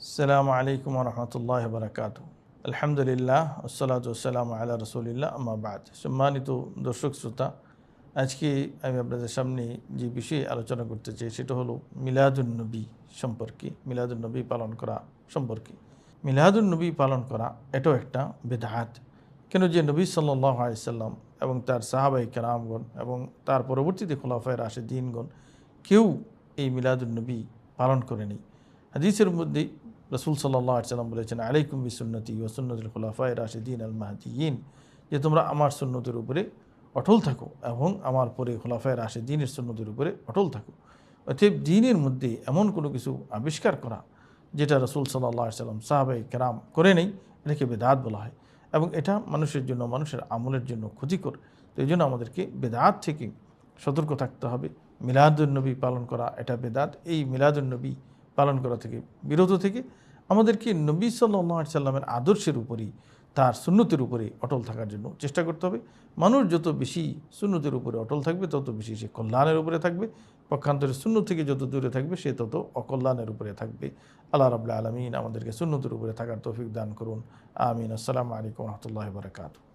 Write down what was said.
আসসালামু আলাইকুম রহমতুল্লাহ বারকাত। আলহামদুলিল্লাহ ওসসালাতু ওয়াসসালামু আলা রসুলিল্লাহ আম্মা বাদ। সম্মানিত দর্শক শ্রোতা, আজকে আমি আপনাদের সামনে যে বিষয়ে আলোচনা করতে চাই সেটা হলো মিলাদুন্নবী সম্পর্কে, মিলাদুন্নবী পালন করা সম্পর্কে। মিলাদুন্নবী পালন করা এটাও একটা বিদআত। কেন যে নবী সাল্লাল্লাহু আলাইহি সাল্লাম এবং তার সাহাবায়ে কেরামগণ এবং তার পরবর্তীতে খুলাফায়ে রাশিদিনগণ কেউ এই মিলাদুন্নবী পালন করেনি। হাদিসের মধ্যে রাসূল সাল্লাল্লাহু আলাইহি সাল্লাম বলেছেন, আলাইকুম বিসুন্নতি ওয়া সুন্নাতিল খুলাফায়ে রাশিদিন আল মাহদিয়িন, যে তোমরা আমার সুন্নতের উপরে অটল থাকো এবং আমার পরে খুলাফায়ে রাশিদিনের সুন্নতের উপরে অটল থাকো। অতএব দ্বীনের মধ্যে এমন কোনো কিছু আবিষ্কার করা যেটা রাসূল সাল্লাল্লাহু আলাইহি সাল্লাম সাহাবায়ে কেরাম করে নেই, এটাকে বেদাত বলা হয় এবং এটা মানুষের জন্য, মানুষের আমলের জন্য ক্ষতিকর। তো এই জন্য আমাদেরকে বেদাত থেকে সতর্ক থাকতে হবে। মিলাদুন্নবী পালন করা এটা বেদাত। এই মিলাদুন্নবী পালন করা থেকে বিরত থেকে আমাদেরকে নবী সাল্লাল্লাহু আলাইহি সাল্লামের আদর্শের উপরেই, তার সুন্নতের উপরে অটল থাকার জন্য চেষ্টা করতে হবে। মানুষ যত বেশি সুন্নতের উপরে অটল থাকবে তত বেশি সে কল্যাণের উপরে থাকবে, পক্ষান্তরে সুন্নত থেকে যত দূরে থাকবে সে তত অকল্যাণের উপরে থাকবে। আল্লাহ রাব্বুল আলামিন আমাদেরকে সুন্নতের উপরে থাকার তৌফিক দান করুন। আমিন। আসসালামু আলাইকুম ওয়া রাহমাতুল্লাহি ওয়া বারাকাতুহু।